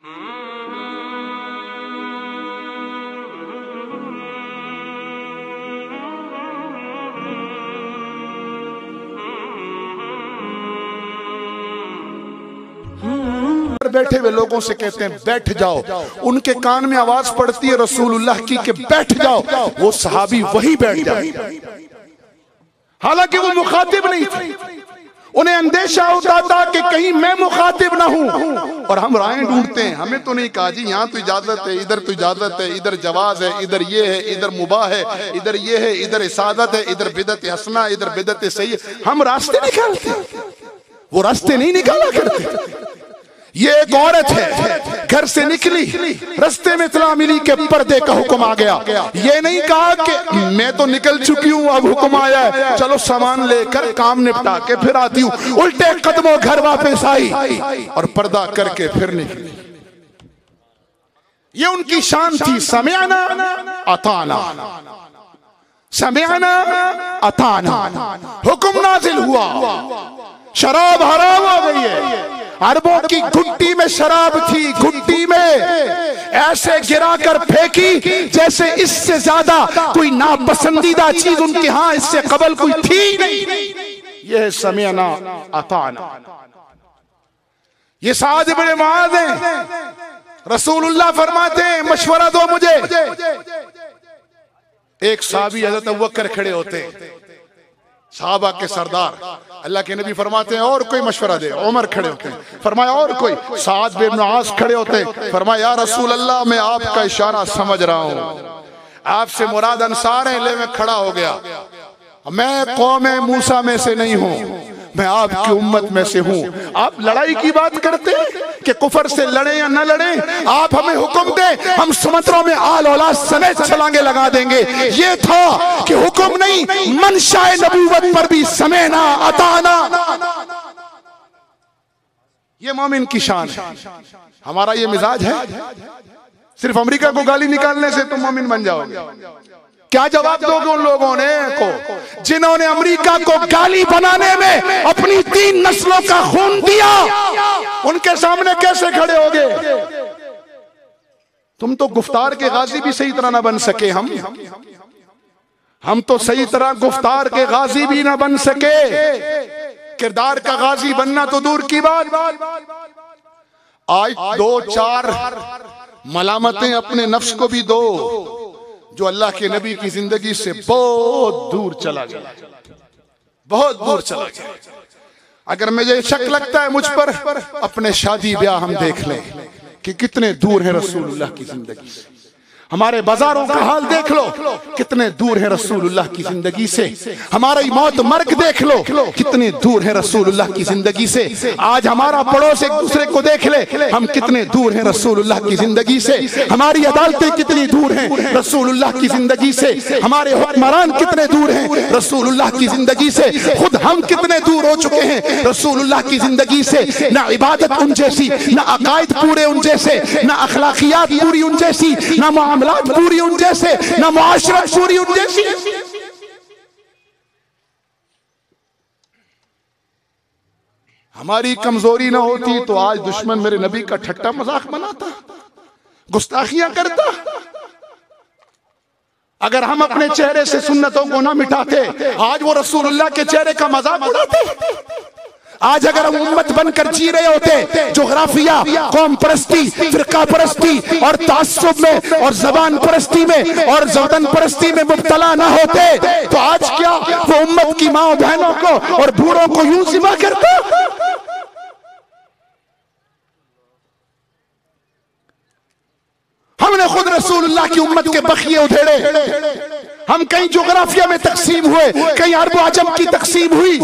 बैठे हुए लोगों से कहते हैं बैठ जाओ, उनके कान में आवाज पड़ती है रसूलुल्लाह की कि बैठ जाओ, वो सहाबी वही बैठ जाए, हालांकि वो मुखातिब नहीं थे। उन्हें अंदेशा होता था कि कहीं मैं मुखातिब ना हूं, और हम राहें ढूंढते हैं। हमें तो नहीं कहा जी यहाँ तो इजाजत है, इधर तो इजाजत है, इधर जवाज है, इधर ये है, इधर मुबाह है, इधर ये है, इधर इसादत है, इधर बिदत हसना, इधर बिदत सही। हम रास्ते निकालते, वो रास्ते नहीं निकाला करते। ये एक औरत है, घर से निकली, रास्ते में इत्तला मिली कि पर्दे का हुक्म आ गया। ये नहीं कहा कि मैं तो निकल चुकी हूँ, अब हुक्म आया है, चलो सामान लेकर काम निपटा के फिर आती हूँ। उल्टे कदमों घर वापस आई और पर्दा करके फिर निकली। ये उनकी शान थी, समिअना अताना, समिअना अताना। हुक्म नाजिल हुआ, शराब हराम हो गई है। अरबों की घुट्टी में शराब थी, घुट्टी में ऐसे गिरा कर फेंकी जैसे इससे ज्यादा कोई नापसंदीदा चीज उनके यहाँ इससे कबल कोई थी नहीं। यह समिअना अताना। ये साद इब्न मुआज़ हैं, रसूलुल्लाह फरमाते हैं मशवरा दो मुझे। एक सहाबी हज़रत अबू बकर खड़े होते, सहाबा के सरदार, अल्लाह के नबी फरमाते हैं और कोई मशवरा दे। उमर खड़े होते हैं, फरमाया और कोई। साद बिन मुआज़ खड़े होते, फरमाया या रसूल अल्लाह मैं आपका इशारा समझ रहा हूँ, आपसे मुराद अंसार है। ले मैं खड़ा हो गया, मैं कौम मूसा में से नहीं हूँ, मैं आपकी उम्मत में से हूँ। आप लड़ाई की बात करते कि कुफर से लड़े या न लड़े, आप हमें हुक्म दे, हम समुद्रों में आल औलाद समेत छलांगे लगा देंगे। ये था कि हुक्म नहीं, मंशाए नबूवत पर भी समेना अताना। ये मोमिन की शान है। हमारा ये मिजाज है, सिर्फ अमेरिका को गाली निकालने से तुम मोमिन बन जाओगे। क्या जवाब दोगे उन लोगों ने को जिन्होंने अमेरिका को गाली बनाने में अपनी 3 नस्लों का खून दिया? उनके सामने कैसे खड़े होगे? तुम तो गुफ्तार के गाजी भी सही तरह ना बन सके, हम तो सही तरह गुफ्तार के गाजी भी ना बन सके, किरदार का गाजी बनना तो दूर की बात। आज 2-4 मलामतें अपने नफ्स को भी दो जो अल्लाह के नबी की जिंदगी से बहुत दूर चला गया, बहुत दूर चला गया। अगर मुझे शक लगता है मुझ पर, अपने शादी ब्याह हम देख लें कि कितने दूर है रसूलुल्लाह की जिंदगी से। हमारे बाजारों का हाल देख लो, कितने दूर है रसूलुल्लाह की जिंदगी से। हमारी मौत मर्ग देख लो, कितने दूर है रसूलुल्लाह की जिंदगी से। आज हमारा पड़ोस एक दूसरे को देख ले, हम कितने दूर हैं रसूलुल्लाह की जिंदगी से। हमारी अदालतें कितनी दूर हैं रसूलुल्लाह की जिंदगी से। हमारे हुक्मरान कितने दूर हैं रसूलुल्लाह की जिंदगी से। खुद हम कितने दूर हो चुके हैं रसूलुल्लाह की जिंदगी से। ना इबादत उन जैसी, ना अकायद पूरे उन जैसे, ना अखलाकियात पूरी उन जैसी, ना पूरी उन जैसे, ना मुआशरत पूरी उन जैसी। हमारी कमजोरी ना होती तो आज दुश्मन मेरे नबी का ठट्टा मजाक बनाता, गुस्ताखियां करता। अगर हम अपने चेहरे से सुन्नतों को ना मिटाते, आज वो रसूलुल्लाह के चेहरे का मजाक उड़ाते। आज अगर हम उम्मत बनकर जी रहे होते, जोग्राफिया, कौम परस्ती, फिरका परस्ती और तास्सुब में और जबान परस्ती में और वतन परस्ती में मुब्तला ना होते, तो आज क्या वो उम्मत की माँ बहनों को और बूढ़ों को यूं ज़िबा करता? हमने खुद रसूलुल्लाह की उम्मत के बखिए उधेड़े। हम कहीं जोग्राफिया में तकसीम हुए, कहीं अरब आजम की तकसीम हुई।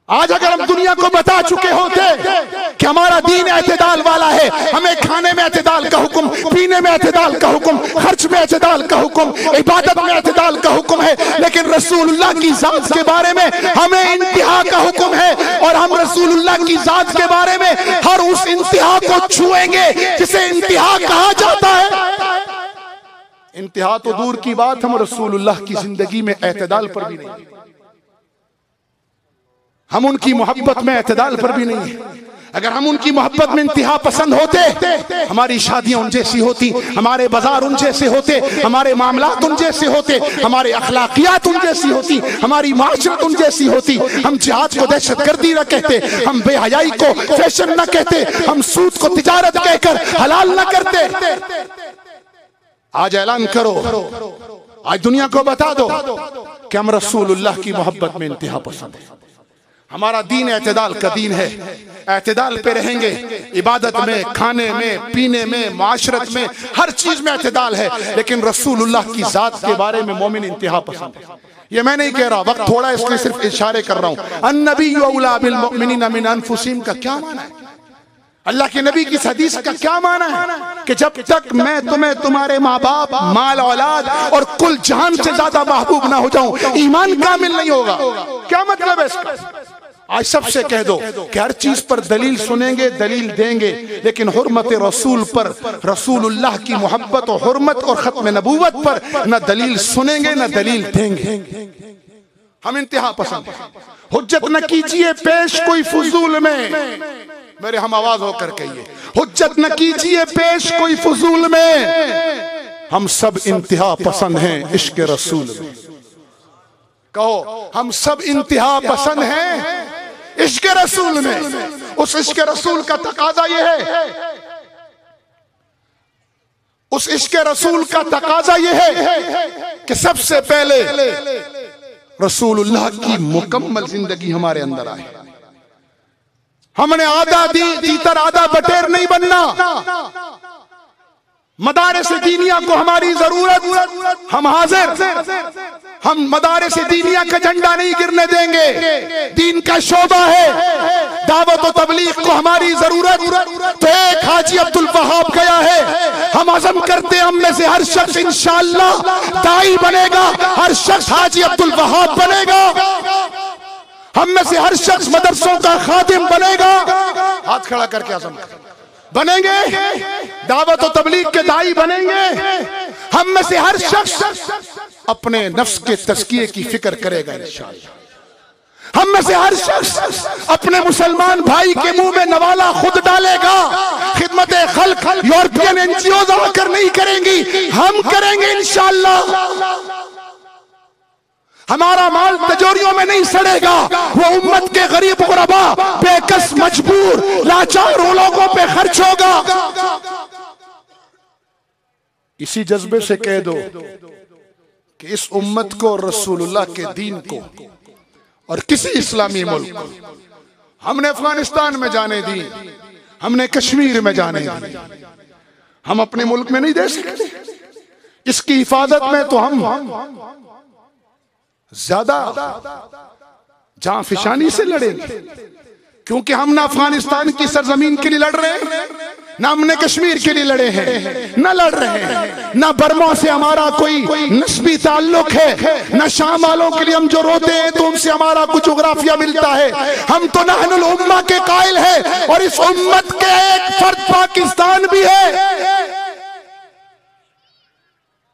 आज अगर हम दुनिया को बता चुके होते कि हमारा दीन एतदाल वाला है, हमें खाने में एतदाल का हुक्म, पीने में एतदाल का हुक्म, खर्च में एतदाल का हुक्म, इबादत में एतदाल का हुक्म है, लेकिन रसूलुल्लाह की जात के बारे में हमें इंतहा का हुक्म है। और हम रसूलुल्लाह की जात के बारे में हर उस इंतहा को छुएंगे जिसे इंतहा कहा जाता है। इंतहा तो दूर की बात, हम रसूलुल्लाह की जिंदगी में एतदाल पर भी नहीं। हम उनकी मोहब्बत में एतदाल पर भी नहीं है। अगर हम उनकी मोहब्बत में इंतहा पसंद होते, हमारी शादियां उन जैसी होती, हमारे बाजार उन जैसे होते, हमारे मामलात उन जैसे होते, हमारे अखलाकियात उन जैसी होती, हमारी माशरत उन जैसी होती। हम जिहाद को दहशतगर्दी न कहते, हम बेहयाई को फैशन न कहते, हम सूद को तिजारत कहकर हलाल न करते। आज ऐलान करो, आज दुनिया को बता दो कि हम रसूलुल्लाह की मोहब्बत में इंतहा पसंद है। हमारा दीन एतदाल का दीन है, एतदाल पे रहेंगे। इबादत में, खाने में, पीने में, माशरत में, हर चीज में एतदाल है। लेकिन रसूलुल्लाह की जात के बारे में मोमिन इंतहा पसंद है। ये मैं नहीं कह रहा, वक्त थोड़ा इसलिए सिर्फ इशारे कर रहा हूं। अन्नबी औला बिल मुमिनीना मिन अनफुसिहिम का क्या माना है? अल्लाह के नबी की हदीस का क्या माना है कि जब तक मैं तुम्हें तुम्हारे माँ बाप, माल औलाद और कुल जहान से ज्यादा महबूब ना हो जाऊं, ईमान कामिल नहीं होगा। क्या मतलब है इसका? आज सबसे कह दो कि हर चीज पर दलील सुनेंगे, दलील देंगे, लेकिन हुर्मत रसूल पर, रसूलुल्लाह की मोहब्बत और हुर्मत और खत्म नबूवत पर न दलील सुनेंगे न दलील देंगे। हम इंतहा पसंद हैं। हुज्जत न कीजिए पेश कोई फजूल में, मेरे हम आवाज होकर कहिए, हुज्जत न कीजिए पेश कोई फजूल में, हम सब इंतहा पसंद हैं इश्क रसूल में। कहो, हम सब इंतहा पसंद हैं इश्क रसूल में। उस इश्क रसूल का तकाजा यह है, उस इश्क रसूल का तकाजा यह है कि सबसे पहले रसूलुल्लाह की मुकम्मल जिंदगी हमारे अंदर आए। हमने आधा तीतर आधा बटेर नहीं बनना। मदारिस दीनिया को हमारी जरूरत, हम हाजिर। हम मदारिस दीनिया का झंडा नहीं गिरने देंगे। दीन का शोबा है, दावत और तबलीग को हमारी जरूरत। तो एक हाजी अब्दुल वहाब गया है, हम अज़म करते हैं हम में से हर शख्स इंशाअल्लाह दाई बनेगा, हर शख्स हाजी अब्दुल वहाब बनेगा, हम में से हर शख्स मदरसों का खादिम बनेगा। हाथ खड़ा करके अज़म बनेंगे, दावत और तबलीग के दाई बनेंगे। हम में से हर शख्स अपने नफ्स के तज़किये की फिक्र करेगा इंशाअल्लाह। हम में से हर शख्स अपने मुसलमान भाई के मुंह में नवाला खुद डालेगा। खिदमत खल्क यूरोपियन एनजीओ आकर नहीं करेंगी, हम करेंगे इंशाअल्लाह। हमारा माल तिजोरियों में नहीं सड़ेगा, वो उम्मत के गरीब गुरबा, बेकस, मजबूर, लाचार लोगों पे खर्च होगा। इसी जज्बे से कह दो कि इस उम्मत को, रसूलुल्लाह के दीन को और किसी इस्लामी मुल्क को हमने अफगानिस्तान में जाने दी, हमने कश्मीर में जाने दी, हम अपने मुल्क में नहीं दे सकते। इसकी हिफाजत में तो हम ज्यादा जांफिशानी से लड़ेंगे, क्योंकि हम ना अफगानिस्तान की सरजमीन के लिए लड़ रहे हैं, ना हमने कश्मीर के लिए लड़े हैं, ना लड़ रहे हैं, ना बर्मा से हमारा कोई नस्बी ताल्लुक है, ना शाम वालों के लिए हम जो रोते हैं तो उनसे हमारा कुछ जोग्राफिया मिलता है। हम तो नहनुल उम्मा के कायल हैं और इस उम्मत के एक फर्द पाकिस्तान भी है।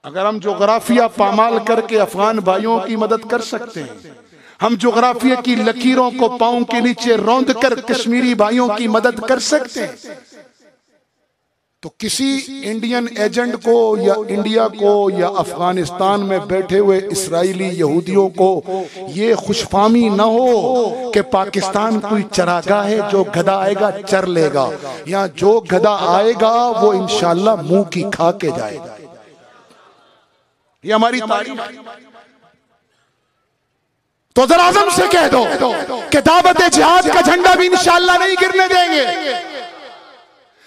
अगर हम जोग्राफिया पामाल करके अफगान भाइयों की मदद कर सकते हैं, हम जोग्राफिया की लकीरों को पांव के नीचे रौंद कर कश्मीरी भाइयों की मदद कर सकते हैं, तो किसी इंडियन एजेंट को या इंडिया को या अफगानिस्तान में बैठे हुए इस्राएली यहूदियों को ये खुशफहमी न हो कि पाकिस्तान कोई चरागाह है, जो गधा आएगा चर लेगा, या जो गधा आएगा वो इंशाअल्लाह मुंह की खा के जाएगा। ये हमारी तारीख। तो जरा आज़म से कह दो कि दावत जिहाद का झंडा भी इंशाअल्लाह नहीं गिरने देंगे,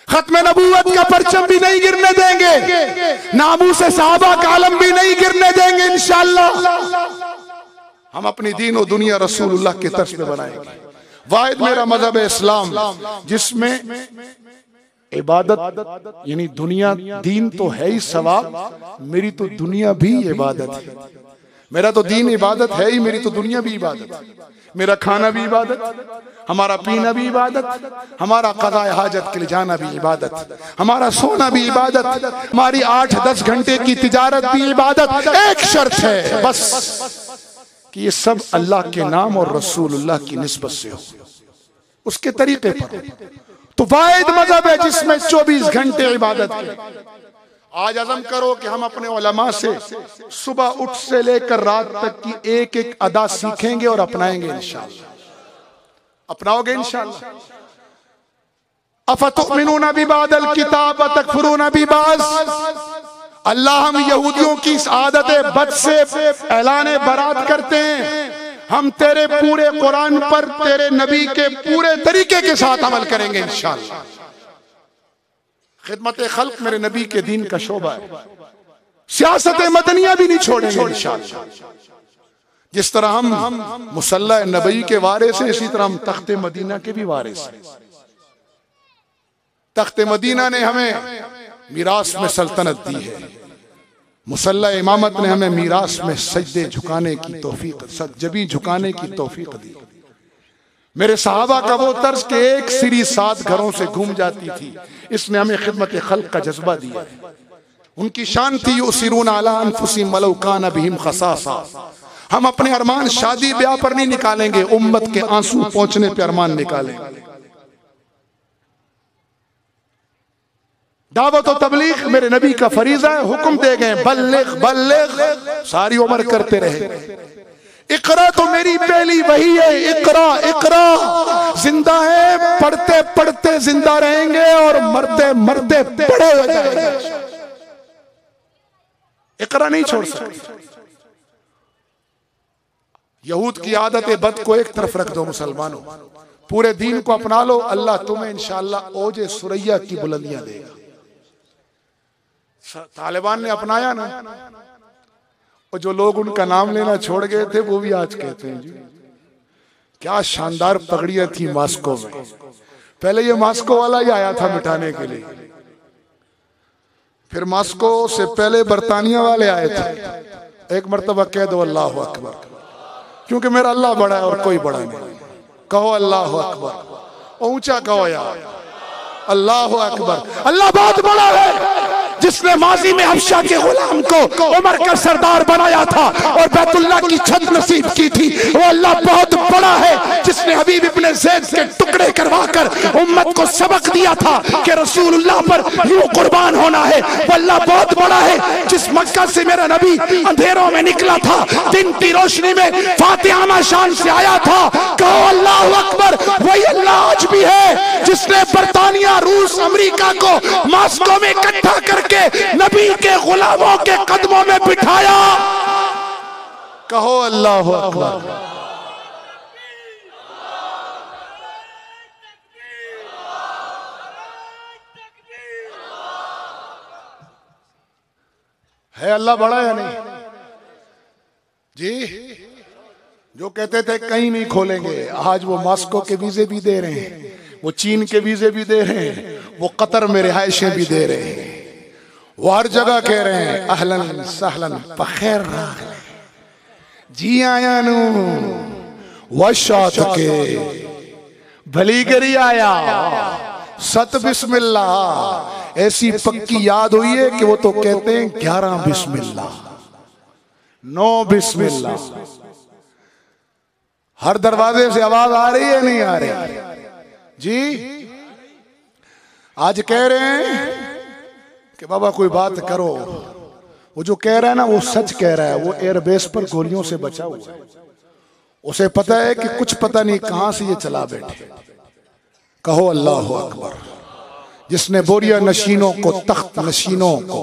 खत्म नबूवत का परचम भी नहीं गिरने देंगे, नामूस सहाबा का आलम भी नहीं गिरने देंगे इंशाअल्लाह। हम अपनी दीन और दुनिया रसूलुल्लाह के तर्ज पे बनाएंगे। वाहिद मेरा मजहब है इस्लाम, जिसमें इबादत यानी दुनिया, दीन तो है ही सवाब, मेरी तो दुनिया भी इबादत है। मेरा तो दीन इबादत है ही, मेरी तो दुनिया भी इबादत है। मेरा खाना भी इबादत, हमारा पीना भी इबादत, हमारा क़ज़ाए हाजत के लिए जाना भी इबादत, हमारा सोना भी इबादत, हमारी 8-10 घंटे की तिजारत भी इबादत। एक शर्त है बस, कि ये सब अल्लाह के नाम और रसूलुल्लाह की निस्बत से हो, उसके तरीके पर। तो वाहिद मजहब है जिसमें 24 घंटे इबादत है। आज अज़म करो कि हम अपने उलमा से सुबह उठ से लेकर रात तक की एक एक अदा सीखेंगे और अपनाएंगे इंशाअल्लाह। अपनाओगे इंशाअल्लाह? अफतुमिनूना बिबादिल किताब व तकफुरूना बिबाज़। अल्लाह हम यहूदियों की इस आदत बद से ऐलान बरात करते हैं। हम तेरे पूरे कुरान पर तेरे नबी के पूरे तरीके के साथ अमल करेंगे इंशाअल्लाह। खिदमत खल्क मेरे नबी के दीन का शोबा है। सियासत मदनिया भी नहीं छोड़ेंगे इंशाअल्लाह। जिस तरह हम मुसल्ला नबी के वारिस हैं, इसी तरह हम तख्ते मदीना के भी वारिस हैं। तख्ते मदीना ने हमें मीरास में सल्तनत दी है, मुसल्ला इमामत ने हमें मीरास में सजदे झुकाने की तौफीक, जबी झुकाने की तौफीक दी। मेरे सहाबा का वो तर्ज के एक सीरी 7 घरों से घूम जाती थी, इसने हमें खिदमत खल्क का जज्बा दिया। उनकी शान थी युसिरूना अला अनफुसिहिम वलौ कान बिहिम खसासा। हम अपने अरमान शादी ब्याह पर नहीं निकालेंगे, उम्मत के आंसू पहुंचने पर अरमान निकालेंगे। दावत और तबलीग मेरे नबी का फरीजा है, हुक्म दे गए बल्लिग बल्लिग, सारी उम्र करते रहे। इकरा तो मेरी पहली वही है, इकरा इकरा जिंदा है, पढ़ते पढ़ते जिंदा रहेंगे और मरते मरते बड़े हो जाएंगे। इकरा नहीं छोड़ सकते। यहूद की आदत बद को एक तरफ रख दो मुसलमानों, पूरे दीन को अपना लो, अल्लाह तुम्हें इंशाअल्लाह ओजे सुरैया की बुलंदियां देगा। तालिबान ने अपनाया ना, और जो लोग उनका नाम लेना छोड़ गए थे वो भी आज कहते हैं जी क्या शानदार पगड़ियां थी मॉस्को में। पहले ये मॉस्को वाला ही आया था मिटाने के लिए, फिर मॉस्को से पहले बरतानिया वाले आए थे। एक मर्तबा कह दो अल्लाह अकबर, क्योंकि मेरा अल्लाह बड़ा है और कोई बड़ा नहीं। कहो अल्लाह अकबर, ऊंचा कहो यार अल्लाह अकबर। अल्लाह बहुत बड़ा है, जिसने माजी में हबशा के गुलाम को उमर का सरदार बनाया था और बैतुल्लाह की छत नसीब की थी, वो अल्लाह बहुत बड़ा है। जिसने हबीब इब्ने ज़ैद के टुकड़े करवाकर उम्मत को सबक दिया था कि रसूलुल्लाह पर यूं कुर्बान होना है, वो अल्लाह बहुत बड़ा है। जिस मक्का से मेरा नबी अंधेरों में निकला था, दिन की रोशनी में फातिहा शान से आया था। कहो अल्लाह अकबर। वही अल्लाह आज भी है जिसने बरतानिया, रूस, अमेरिका को मॉस्को में इकट्ठा करके नबी के गुलामों के कदमों में बिठाया। कहो अल्लाह अकबर। है अल्लाह बड़ा या नहीं जी? जो कहते थे कहीं नहीं खोलेंगे, आज वो मॉस्को के वीजे भी दे रहे हैं, वो चीन के वीजे भी दे रहे हैं, वो कतर में रिहाइशें भी दे रहे हैं, वो हर जगह कह रहे हैं अहलन सहलन बखैर जी आया नू वशात के भली करी आया सत बिस्मिल्लाह। ऐसी पक्की याद हुई है कि वो तो कहते हैं 11 बिस्मिल्लाह, 9 बिस्मिल्लाह। हर दरवाजे से आवाज आ रही है नहीं आ रही जी? आज कह रहे हैं कि बाबा कोई बात करो, वो जो कह रहा है ना वो सच कह रहा है। वो एयरबेस पर गोलियों से बचा हुआ है, उसे पता है कि कुछ पता नहीं कहां से ये चला बैठे। कहो अल्लाह अकबर। जिसने बोरिया नशीनों को, तख्त नशीनों को,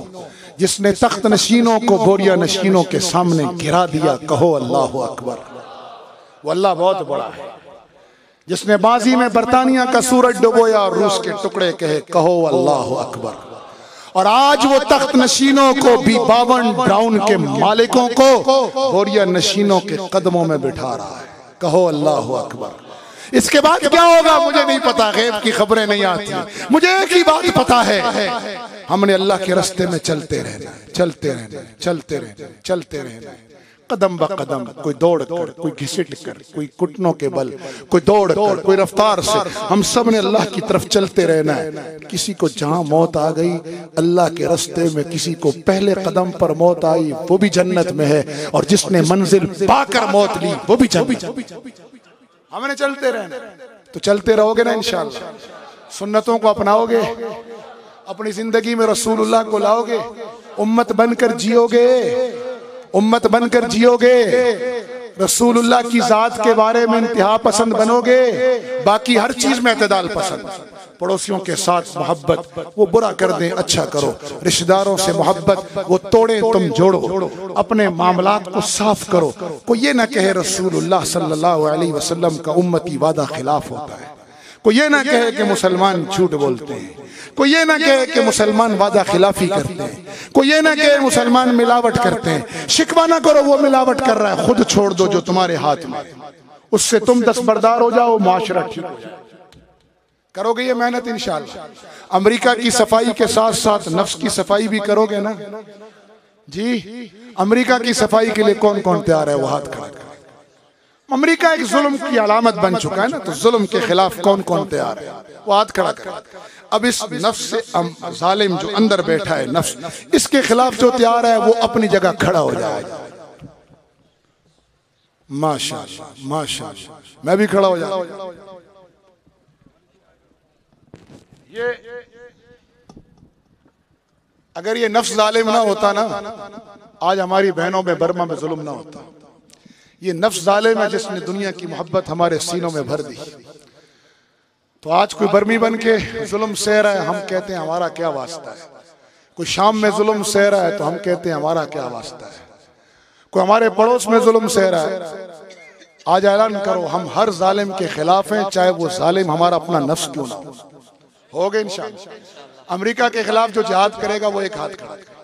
जिसने तख्त नशीनों को बोरिया नशीनों के सामने गिरा दिया, कहो अल्लाह अकबर। वो अल्लाह बहुत बड़ा है। जिसने बाजी में बरतानिया का सूरज डुबोया और रूस के टुकड़े कहे, कहो अल्लाह अकबर। और आज वो तख्त नशीनों को भी 52 ब्राउन के मालिकों को बोरिया नशीनों के कदमों में बिठा रहा है। कहो अल्लाह अकबर। इसके बाद क्या होगा मुझे नहीं पता, गैब की खबरें नहीं आती। मुझे एक ही बात पता है, हमने अल्लाह के रास्ते में चलते रहना है, चलते रहना है, चलते रहना है, चलते रहना है। कदम ब कदम, कोई दौड़ कर, कोई घिसट कर, कोई घुटनों के बल, कोई दौड़ कर, कोई रफ्तार से, हम सब ने अल्लाह की तरफ चलते रहना है। किसी को जहां मौत आ गई अल्लाह के रास्ते में, किसी को पहले कदम पर मौत आई वो भी जन्नत में है, और जिसने मंजिल पाकर मौत ली वो भी जन्नत। हमने चलते रहना, तो चलते रहोगे ना इंशाअल्लाह, सुन्नतों को अपनाओगे, अपनी जिंदगी में रसूलुल्लाह को लाओगे, उम्मत बनकर जियोगे, उम्मत बनकर जियोगे, रसूलुल्लाह की जात के बारे में इंतहा पसंद बनोगे, बाकी हर चीज में एतदाल पसंद। पड़ोसियों के साथ मोहब्बत, वो बुरा कर दें अच्छा करो, रिश्तेदारों से मोहब्बत, वो तोड़े तुम जोड़ो, अपने मामलात को साफ करो। कोई ये ना कहे रसूलुल्लाह सल्लल्लाहु अलैहि वसल्लम का उम्मती वादा खिलाफ होता है, कोई ये ना कहे कि मुसलमान झूठ बोलते हैं, कोई ये ना कहे कि मुसलमान वादा खिलाफी करते हैं, कोई ये ना कहे मुसलमान मिलावट करते हैं। शिकवा ना करो वो मिलावट कर रहा है, खुद छोड़ दो जो तुम्हारे हाथ में, उससे तुम दस्तबरदार हो जाओ, मुआशरा ठीक हो जाए। करोगे ये मेहनत इंशाअल्लाह। अमेरिका की सफाई के साथ साथ नफ्स की सफाई भी करोगे ना जी। अमेरिका की सफाई के लिए कौन कौन तैयार है, वो हाथ खड़ा करे। अमेरिका एक जुल्म की अलामत बन चुका है ना, तो जुल्म के खिलाफ कौन कौन तैयार है, वो हाथ खड़ा करे। अब इस नफ्स से जालिम जो अंदर बैठा है नफ्स, इसके खिलाफ जो तैयार है वो अपनी जगह खड़ा हो जाएगा। माशाअल्लाह माशाअल्लाह, मैं भी खड़ा हो जाऊं। ये अगर ये नफ्स जालिम ना होता ना, आज हमारी बहनों में बर्मा में जुल्म ना होता। ये नफ्स जालिम है जिसने दुनिया की मोहब्बत हमारे सीनों में भर दी। तो आज कोई बर्मी बन के जुल्म सह रहा है, हम कहते हैं हमारा क्या वास्ता है। कोई शाम में जुल्म सह रहा है तो हम कहते हैं हमारा क्या वास्ता है। कोई हमारे पड़ोस में जुल्म सह रहा है, आज ऐलान करो हम हर जालिम के खिलाफ हैं, चाहे वो जालिम हमारा अपना नफ्स क्यों ना हो गए इंशाअल्लाह। अमेरिका के खिलाफ जो जिहाद करेगा वो एक हाथ खड़ा करेगा,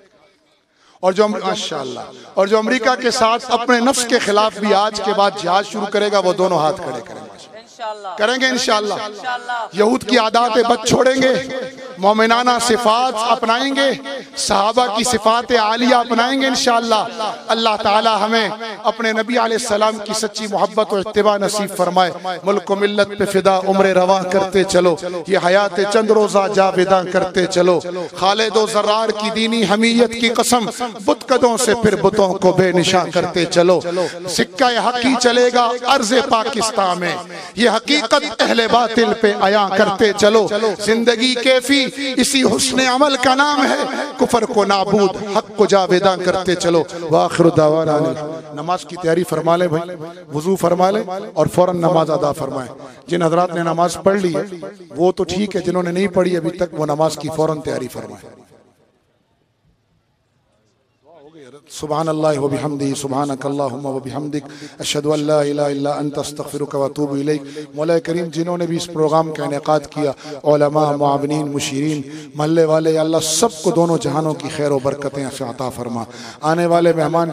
और जो माशाअल्लाह, और जो अमेरिका के साथ अपने नफ्स के खिलाफ भी आज के बाद जिहाद शुरू करेगा वो दोनों हाथ खड़े करेंगे इंशाअल्लाह। यहूद की आदतें बद छोड़ेंगे, मोमिनाना सिफात अपनाएंगे, सहाबा की सिफात आलिया अपनाएंगे इंशाअल्लाह। अल्लाह ताला हमें अपने नबी अलैहिस्सलाम की सच्ची मोहब्बत और इत्तिबा नसीब फरमाए। मुल्क व मिल्लत पे फिदा उम्र रवा करते चलो, ये हयात चंद रोजा जावेदा करते चलो। खालिद व ज़र्रार की दीनी हमीयत की कसम, बुत कदों से फिर बुतों को बेनिशा करते चलो। सिक्का हकी चलेगा अर्ज़े पाकिस्तान में, ये हकीकत अहले बातिल पे आया करते चलो। जिंदगी कैफी इसी हुस्ने अमल का नाम है, कुफर को नाबूद हक को जावेदा करते चलो। वाखिर दावाना, नमाज की तैयारी फरमा ले भाई, वुजू फरमा ले और फौरन नमाज अदा फरमाए। जिन हजरात ने नमाज पढ़ ली है वो तो ठीक है, जिन्होंने नहीं पढ़ी अभी तक वो नमाज की फौरन तैयारी फरमाए। सुभान अल्लाह व बिहम्दिही, सुभानक अल्लाहुम्मा व बिहम्दिक, अशहदु अल्ला इलाहा इल्ला अंत अस्तगफिरुका व अतूबु इलैक। मौला करीम जिन्होंने भी इस प्रोग्राम का इनेकाद किया, उलमा, मुआविनीन, मुशीरीन, महल्ले वाले, अल्लाह सबको दोनों जहानों की खैर व बरकतें अता फरमा। आने वाले मेहमान